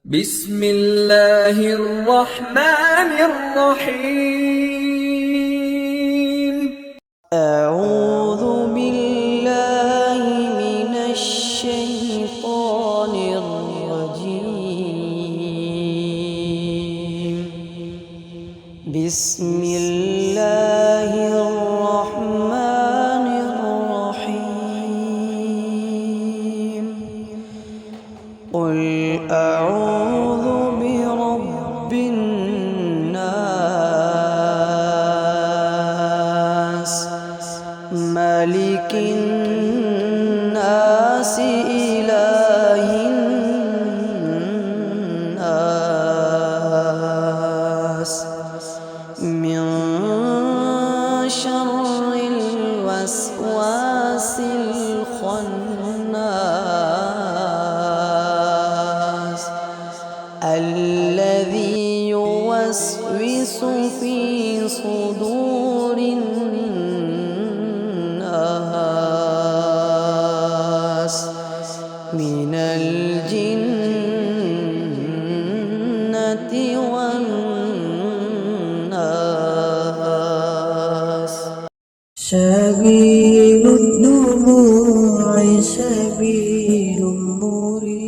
بسم الله الرحمن الرحيم. أعوذ بالله من الشيطان الرجيم. بسم الله الرحمن الرحيم. قل أعوذ برب الناس ملك الناس إله الناس من شر الوسواس الخناس الذي يوسوس في صدور الناس من الجنة والناس. سبيل الدموع سبيل مريح